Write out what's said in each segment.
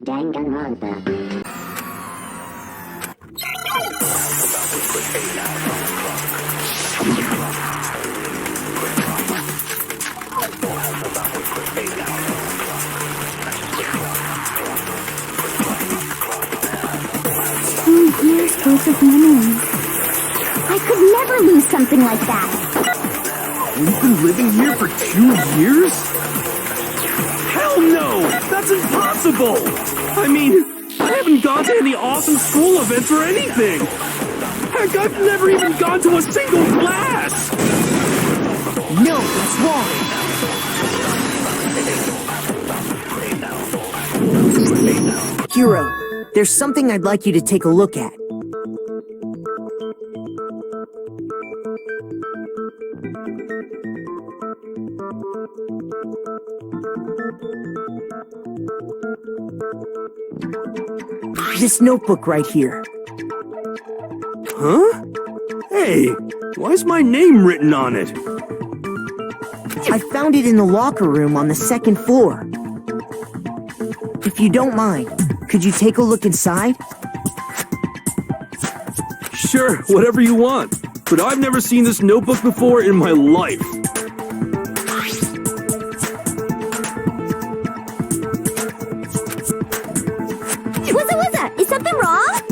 Danganronpa. Here's Proces memories. I could never lose something like that. We've been living here for 2 years? Hell no! That's impossible! I mean, I haven't gone to any awesome school events or anything! Heck, I've never even gone to a single class! No, that's wrong! Hero, there's something I'd like you to take a look at. This notebook right here. Huh? Hey, why's my name written on it? I found it in the locker room on the second floor. If you don't mind, could you take a look inside? Sure, whatever you want. But I've never seen this notebook before in my life. Is something wrong?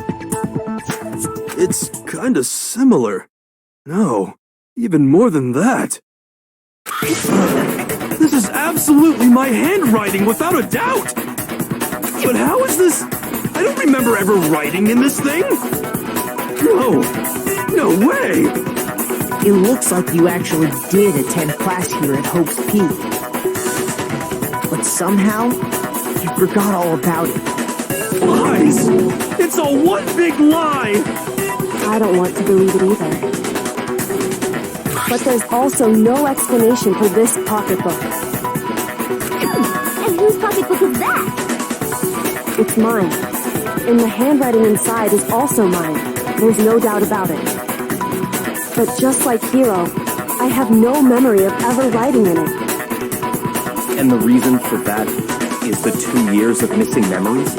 It's kinda similar. No, even more than that. This is absolutely my handwriting, without a doubt! But how is this? I don't remember ever writing in this thing! No way! It looks like you actually did attend class here at Hope's Peak. But somehow, you forgot all about it. Lies! It's all one big lie! I don't want to believe it either. But there's also no explanation for this pocketbook. And whose pocketbook is that? It's mine. And the handwriting inside is also mine. There's no doubt about it. But just like Hiro, I have no memory of ever writing in it. And the reason for that is the 2 years of missing memories?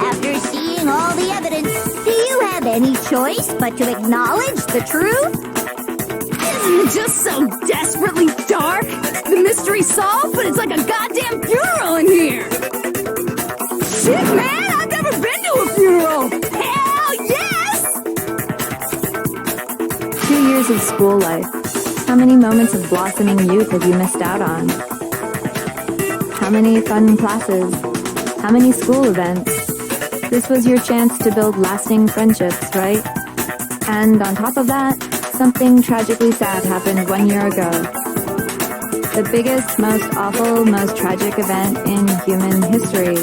After seeing all the evidence, do you have any choice but to acknowledge the truth? Isn't it just so desperately dark? The mystery's solved, but it's like a goddamn funeral in here! Shit, man! I've never been to a funeral! Hell yes! 2 years of school life. How many moments of blossoming youth have you missed out on? How many fun classes? How many school events? This was your chance to build lasting friendships, right? And on top of that, something tragically sad happened 1 year ago. The biggest, most awful, most tragic event in human history.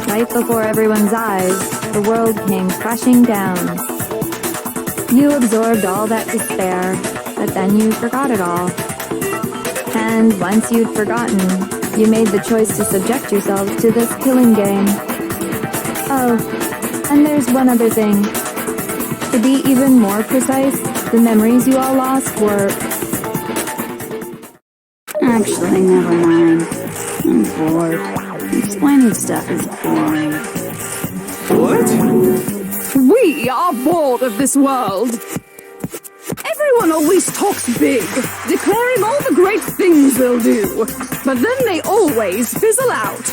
Right before everyone's eyes, the world came crashing down. You absorbed all that despair, but then you forgot it all. And once you'd forgotten, you made the choice to subject yourself to this killing game. Oh, and there's one other thing. To be even more precise, the memories you all lost were... Actually, never mind. I'm bored. Explaining stuff is boring. What? We are bored of this world! Everyone always talks big, declaring all the great things they'll do, but then they always fizzle out.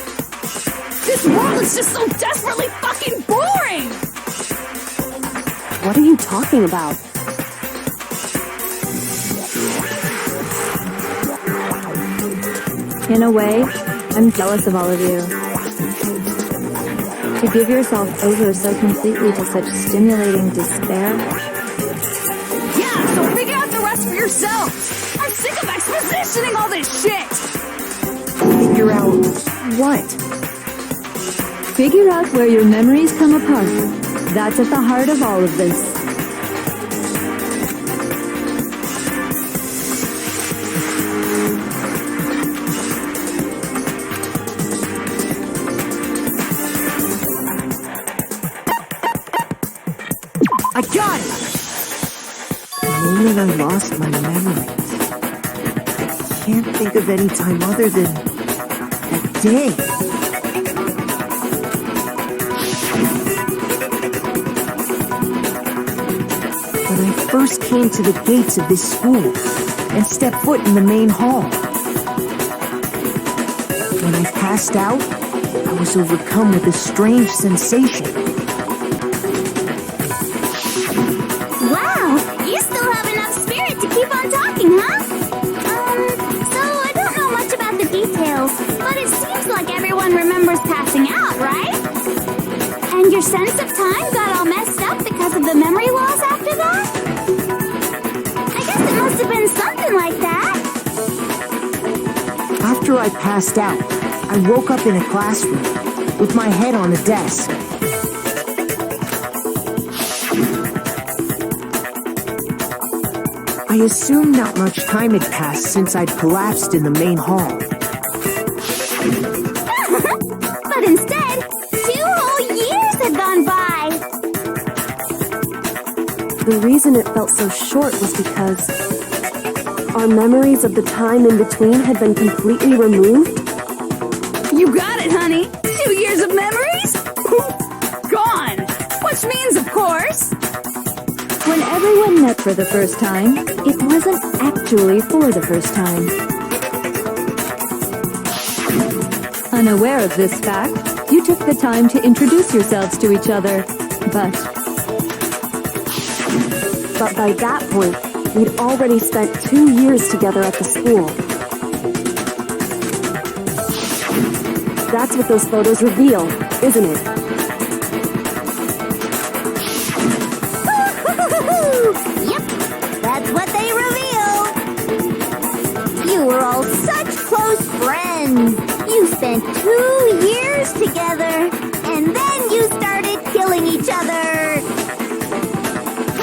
This world is just so desperately fucking boring! What are you talking about? In a way, I'm jealous of all of you. To give yourself over so completely to such stimulating despair. Yeah, so figure out the rest for yourself! I'm sick of expositioning all this shit! Figure out what? Figure out where your memories come apart. That's at the heart of all of this. I got it! The moment I lost my memories. I can't think of any time other than day. When I first came to the gates of this school and stepped foot in the main hall, when I passed out, I was overcome with a strange sensation. Wow, you still have enough spirit to keep on talking, huh? So I don't know much about the details, but it seems like everyone remembers passing out, right? And your sense of time got all messed up because of the memory loss after that? I guess it must have been something like that. After I passed out, I woke up in a classroom with my head on a desk. I assumed not much time had passed since I'd collapsed in the main hall. But instead, 2 whole years had gone by. The reason it felt so short was because our memories of the time in between had been completely removed. You got it, honey. 2 years of memories? Poof, gone. Which means, of course, When everyone met for the first time, it wasn't actually for the first time. Unaware of this fact, you took the time to introduce yourselves to each other, but By that point, we'd already spent 2 years together at the school. That's what those photos reveal, isn't it? Yep, that's what they reveal. You were all such close friends. You spent 2 years together, and then you started killing each other.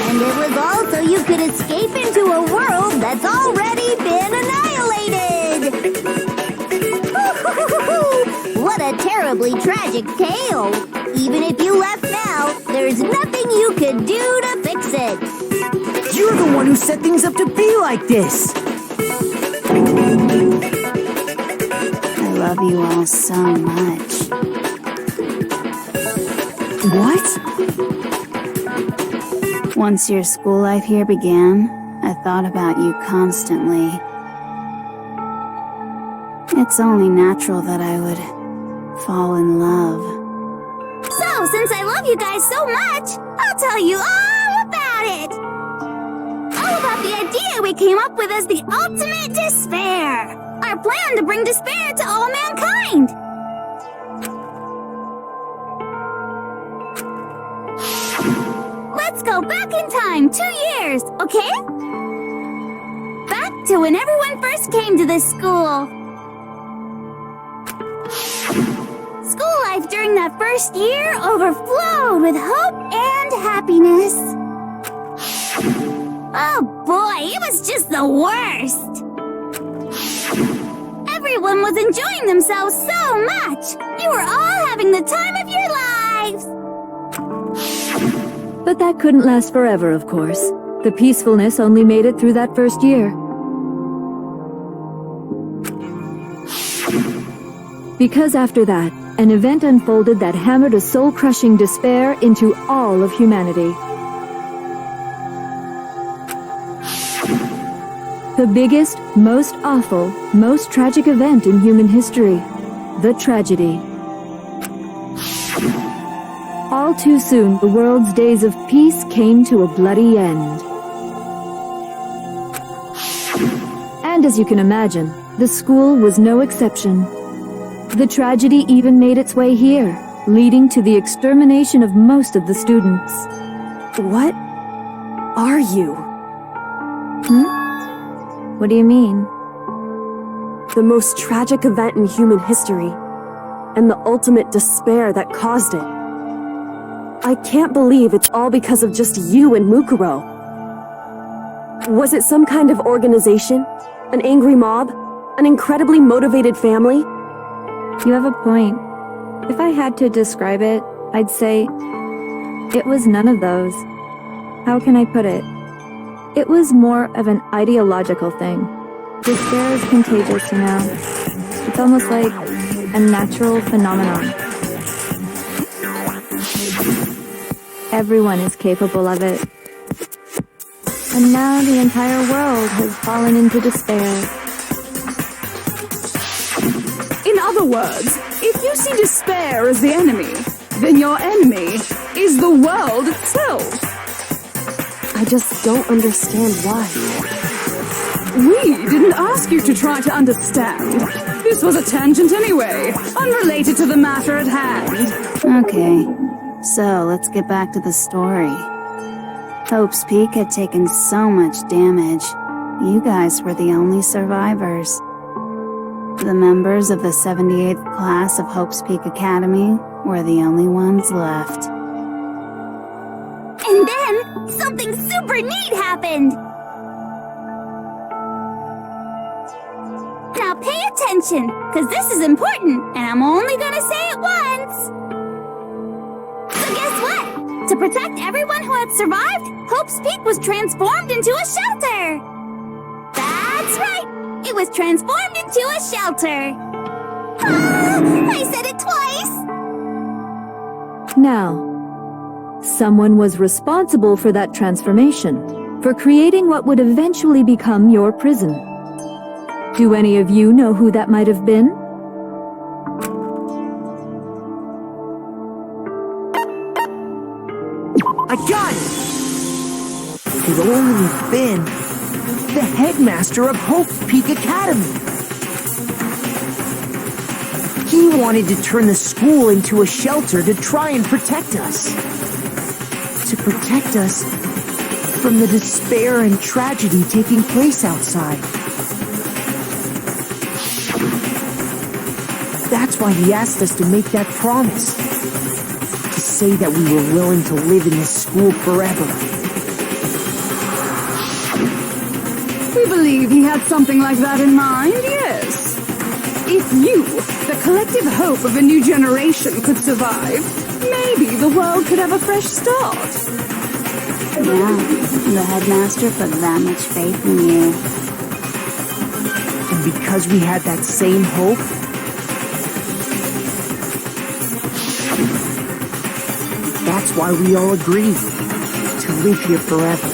And it was all so you could escape into a world that's already been annihilated. What a terribly tragic tale. Even if you left now, there's nothing you could do to fix it. You're the one who set things up to be like this! I love you all so much. What? Once your school life here began, I thought about you constantly. It's only natural that I would fall in love. So, since I love you guys so much, I'll tell you all about it! All about the idea we came up with as the ultimate despair! Our plan to bring despair to all mankind! Let's go back in time 2 years, okay? Back to when everyone first came to this school. School life during that first year overflowed with hope and happiness. Oh boy, it was just the worst. Everyone was enjoying themselves so much. You were all having the time of your lives. But that couldn't last forever, of course. The peacefulness only made it through that first year. Because after that, an event unfolded that hammered a soul-crushing despair into all of humanity. The biggest, most awful, most tragic event in human history. The tragedy. All too soon, the world's days of peace came to a bloody end. And as you can imagine, the school was no exception. The tragedy even made its way here, leading to the extermination of most of the students. What are you? What do you mean? The most tragic event in human history, and the ultimate despair that caused it. I can't believe it's all because of just you and Mukuro. Was it some kind of organization? An angry mob? An incredibly motivated family? You have a point. If I had to describe it, I'd say it was none of those. How can I put it? It was more of an ideological thing. Despair is contagious, you know. It's almost like a natural phenomenon. Everyone is capable of it. And now the entire world has fallen into despair. In other words, if you see despair as the enemy, then your enemy is the world itself. I just don't understand why. We didn't ask you to try to understand. This was a tangent anyway, unrelated to the matter at hand. Okay, so let's get back to the story. Hope's Peak had taken so much damage. You guys were the only survivors. The members of the 78th class of Hope's Peak Academy were the only ones left. And then, something super neat happened! Now pay attention, because this is important, and I'm only gonna say it once! So guess what? To protect everyone who had survived, Hope's Peak was transformed into a shelter! That's right! It was transformed into a shelter! Ah, I said it twice! Now, someone was responsible for that transformation, for creating what would eventually become your prison. Do any of you know who that might have been? I got it! It could only have been the headmaster of Hope's Peak Academy. He wanted to turn the school into a shelter to try and protect us. To protect us from the despair and tragedy taking place outside. That's why he asked us to make that promise. To say that we were willing to live in this school forever. We believe he had something like that in mind, yes. If you, the collective hope of a new generation, could survive, maybe the world could have a fresh start. Yeah, the headmaster put that much faith in you. And because we had that same hope, that's why we all agreed to live here forever.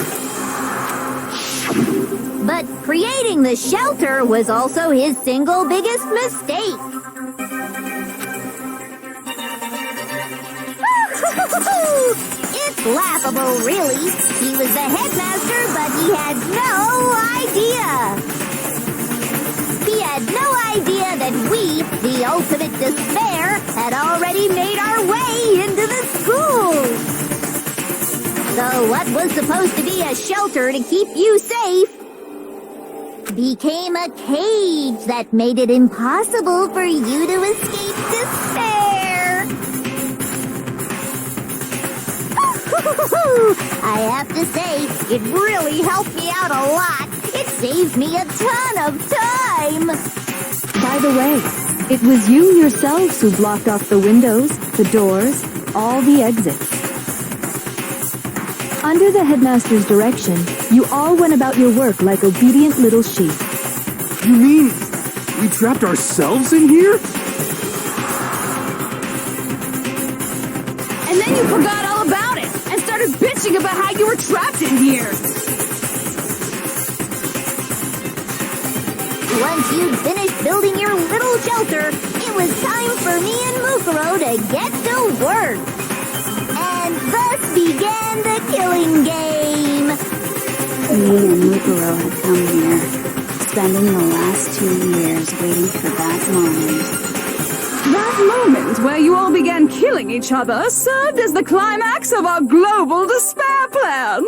But creating the shelter was also his single biggest mistake. It's laughable, really. He was the headmaster, but he had no idea. He had no idea that we, the ultimate despair, had already made our way into the school. So what was supposed to be a shelter to keep you safe became a cage that made it impossible for you to escape despair. I have to say, it really helped me out a lot. It saved me a ton of time. By the way, it was you yourselves who blocked off the windows, the doors, all the exits. Under the headmaster's direction, you all went about your work like obedient little sheep. You mean we trapped ourselves in here? And then you forgot all about it and started bitching about how you were trapped in here. Once you'd finished building your little shelter, it was time for me and Mukuro to get to work. And thus began the killing game. Me and Mukuro had come here, spending the last 2 years waiting for that moment. That moment where you all began killing each other served as the climax of our global despair plan.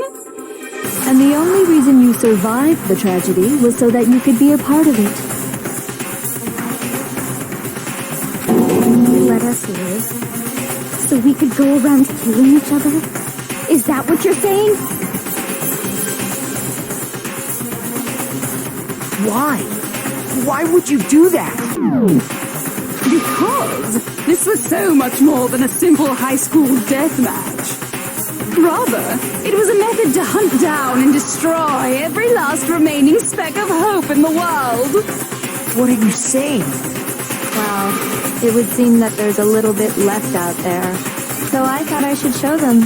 And the only reason you survived the tragedy was so that you could be a part of it. You let us live, so we could go around killing each other? Is that what you're saying? Why? Why would you do that? Because this was so much more than a simple high school death match. Rather, it was a method to hunt down and destroy every last remaining speck of hope in the world. What are you saying? Well, it would seem that there's a little bit left out there. So I thought I should show them,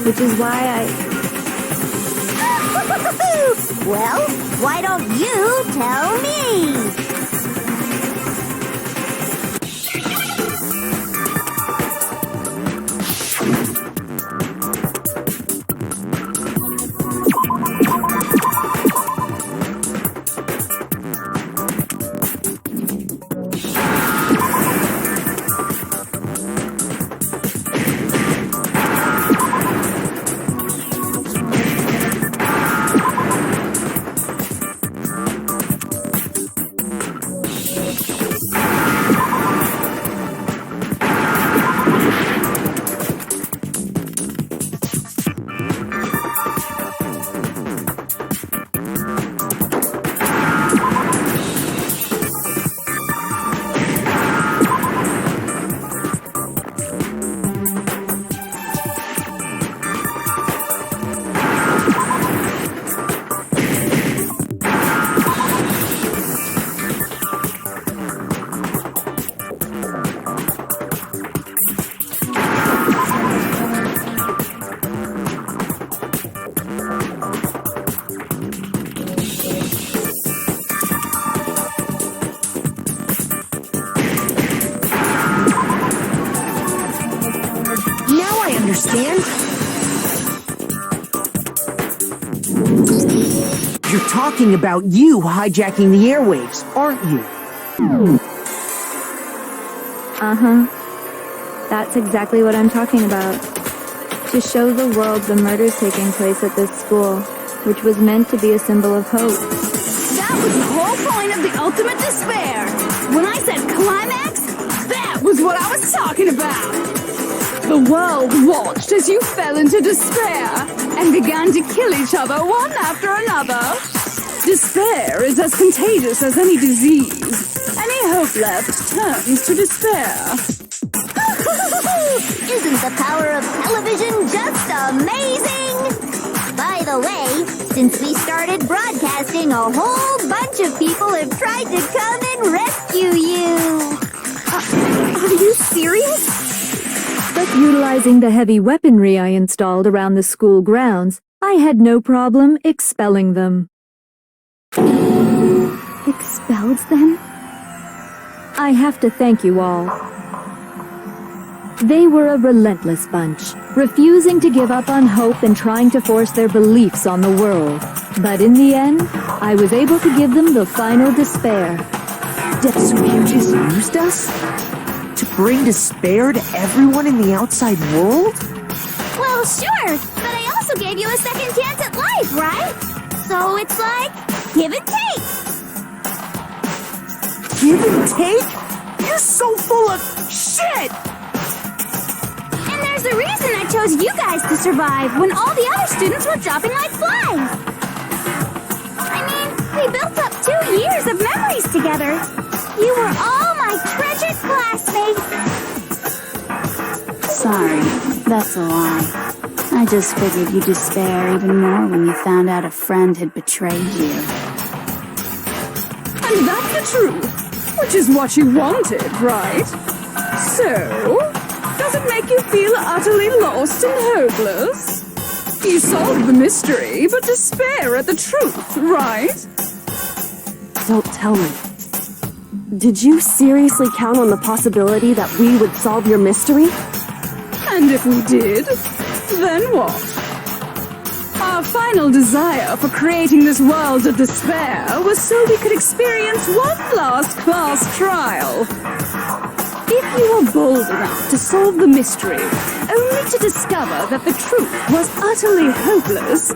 which is why Well, why don't you tell me? Understand? You're talking about you hijacking the airwaves, aren't you? That's exactly what I'm talking about. To show the world the murders taking place at this school, which was meant to be a symbol of hope. That was the whole point of the ultimate despair. When I said climax, that was what I was talking about. The world watched as you fell into despair and began to kill each other one after another. Despair is as contagious as any disease. Any hope left turns to despair. Isn't the power of television just amazing? By the way, since we started broadcasting, a whole bunch of people have tried to come and rescue you. Are you serious? But utilizing the heavy weaponry I installed around the school grounds, I had no problem expelling them. Expelled them? I have to thank you all. They were a relentless bunch, refusing to give up on hope and trying to force their beliefs on the world. But in the end, I was able to give them the final despair. So you just used us? To bring despair to everyone in the outside world? Well, sure, but I also gave you a second chance at life, right? So it's like, give and take. Give and take? You're so full of shit! And there's a reason I chose you guys to survive when all the other students were dropping like flies. I mean, we built up 2 years of memories together. You were all my treasured classmates. Sorry, that's a lie. I just figured you'd despair even more when you found out a friend had betrayed you. And that's the truth, which is what you wanted, right? So, does it make you feel utterly lost and hopeless? You solved the mystery, but despair at the truth, right? Don't tell me. Did you seriously count on the possibility that we would solve your mystery? And if we did, then what? Our final desire for creating this world of despair was so we could experience one last class trial. If you were bold enough to solve the mystery, only to discover that the truth was utterly hopeless,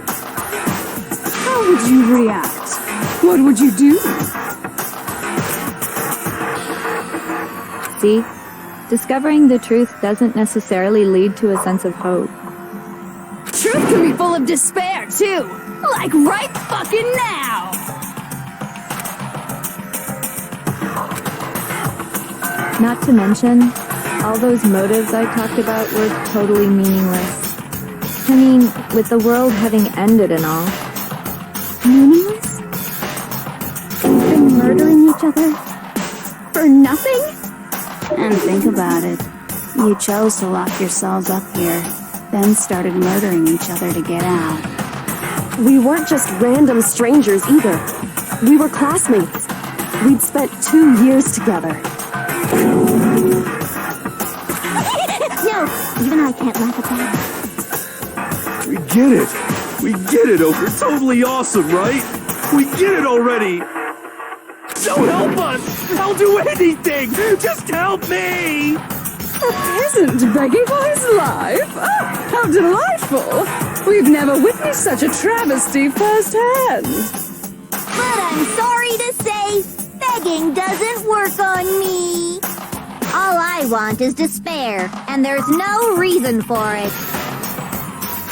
how would you react? What would you do? See, discovering the truth doesn't necessarily lead to a sense of hope. Truth can be full of despair, too. Like right fucking now. Not to mention, all those motives I talked about were totally meaningless. I mean, with the world having ended and all. Meaningless? We've been murdering each other? For nothing? And think about it. You chose to lock yourselves up here, then started murdering each other to get out. We weren't just random strangers either. We were classmates. We'd spent 2 years together. No, even I can't laugh at that. We get it. We get it, Ogre. Totally awesome, right? We get it already. So help us. I'll do anything. Just help me. A peasant begging for his life? Oh, how delightful! We've never witnessed such a travesty firsthand. But I'm sorry to say, begging doesn't work on me. All I want is despair, and there's no reason for it.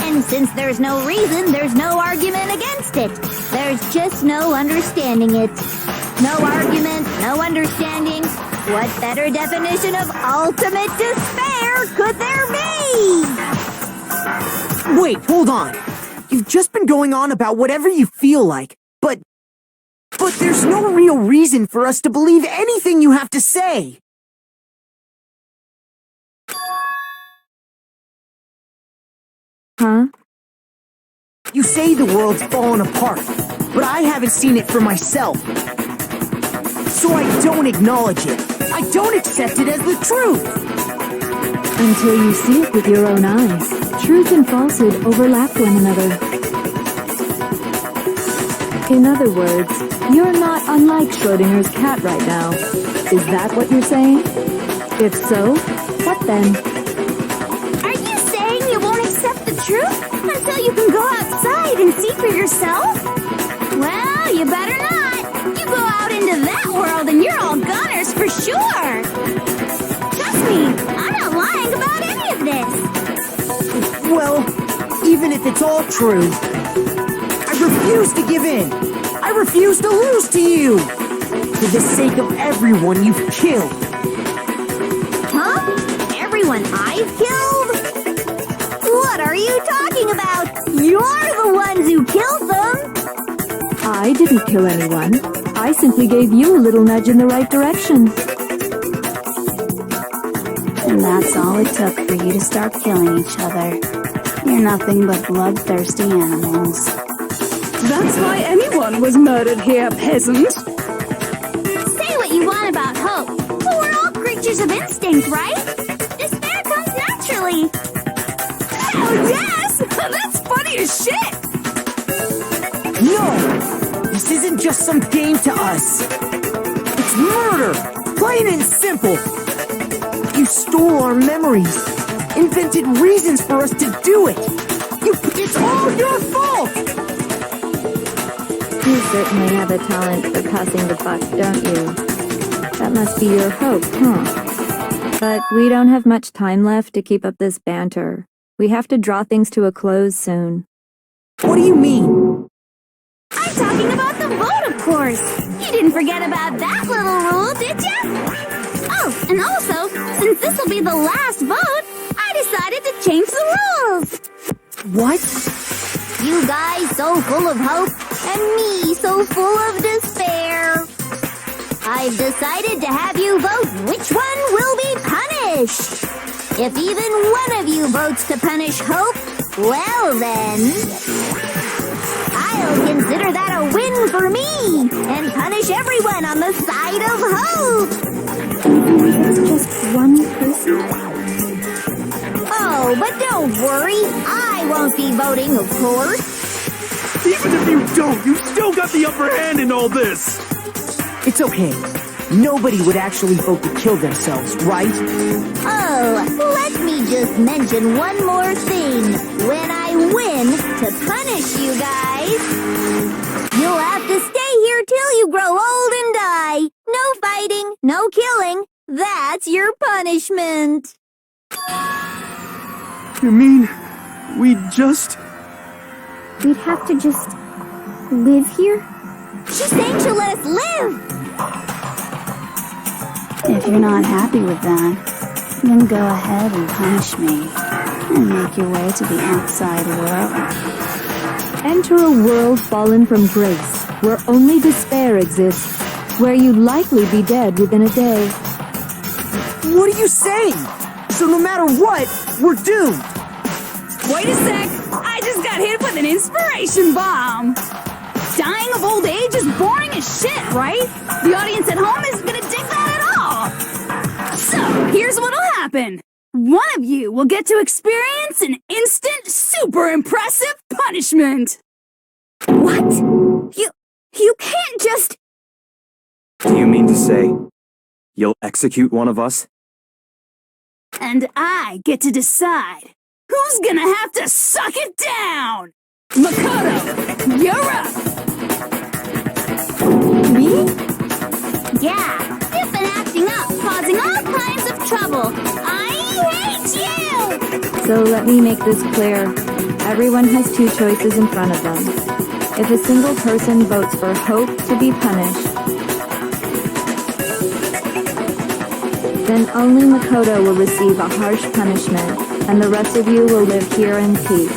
And since there's no reason, there's no argument against it. There's just no understanding it. No argument, no understanding. What better definition of ultimate despair could there be? Wait, hold on. You've just been going on about whatever you feel like, but there's no real reason for us to believe anything you have to say. Huh? You say the world's fallen apart, but I haven't seen it for myself. So I don't acknowledge it. I don't accept it as the truth. Until you see it with your own eyes. Truth and falsehood overlap one another. In other words, you're not unlike Schrodinger's cat right now. Is that what you're saying? If so, what then? Are you saying you won't accept the truth until you can go outside and see for yourself? Well, you better not. You go out into that world and you're all goners for sure. Trust me, I'm not lying about any of this. Well, even if it's all true, I refuse to give in. I refuse to lose to you. For the sake of everyone you've killed. Huh? Everyone I've killed? What are you talking about? You're the ones who killed them. I didn't kill anyone. I simply gave you a little nudge in the right direction. And that's all it took for you to start killing each other. You're nothing but bloodthirsty animals. That's why anyone was murdered here, peasant. Say what you want about hope, but we're all creatures of instinct, right? Despair comes naturally. Oh, yes! That's funny as shit! No! This isn't just some game to us. It's murder! Plain and simple! You stole our memories, invented reasons for us to do it! It's all your fault! You certainly have a talent for passing the buck, don't you? That must be your hope, huh? But we don't have much time left to keep up this banter. We have to draw things to a close soon. What do you mean? I'm talking about the vote, of course. You didn't forget about that little rule, did you? Oh, and also, since this will be the last vote, I decided to change the rules. What? You guys so full of hope, and me so full of despair. I've decided to have you vote which one will be punished. If even one of you votes to punish hope, well then, I'll consider that a win for me, and punish everyone on the side of hope. It's just one person. Oh, but don't worry, I won't be voting, of course. Even if you don't, you still got the upper hand in all this. It's okay. Nobody would actually vote to kill themselves, right? Oh, let me just mention one more thing. When I win to punish you guys, you'll have to stay here till you grow old and die. No fighting, no killing. That's your punishment. You mean we just... We'd have to just live here? She's saying she'll let us live! If you're not happy with that, then go ahead and punish me, and make your way to the outside world. Enter a world fallen from grace, where only despair exists, where you'd likely be dead within a day. What are you saying? So no matter what, we're doomed. Wait a sec! I just got hit with an inspiration bomb! Dying of old age is boring as shit, right? The audience at home isn't gonna dig that at all! So, here's what'll happen. One of you will get to experience an instant, super impressive punishment! What? You can't just... Do you mean to say you'll execute one of us? And I get to decide who's gonna have to suck it down! Makoto, you're up! Me? Yeah, you've been acting up, causing all kinds of trouble. I hate you! So let me make this clear. Everyone has two choices in front of them. If a single person votes for Hope to be punished, then only Makoto will receive a harsh punishment, and the rest of you will live here in peace.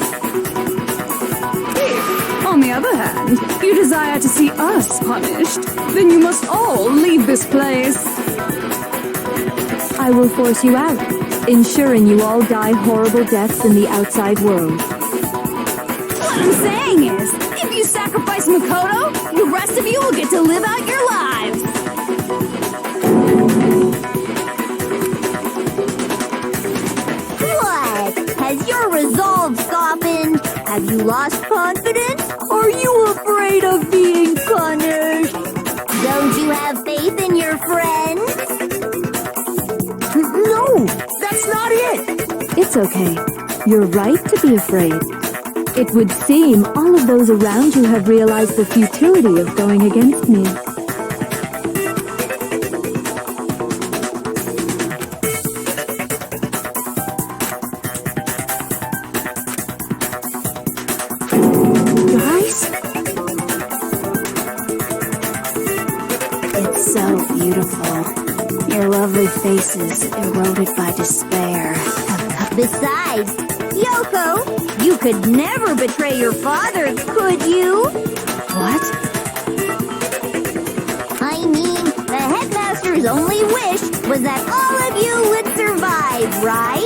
If, on the other hand, you desire to see us punished, then you must all leave this place. I will force you out, ensuring you all die horrible deaths in the outside world. What I'm saying is, if you sacrifice Makoto, the rest of you will get to live out your lives. What? Has your resolve softened? Have you lost confidence? Are you afraid of being punished? Don't you have faith in your friend? No, that's not it. It's okay. You're right to be afraid. It would seem all of those around you have realized the futility of going against me. Guys? It's so beautiful. Your lovely faces eroded by despair. Besides, Yoko, you could never betray your father, could you? What? I mean, the headmaster's only wish was that all of you would survive, right?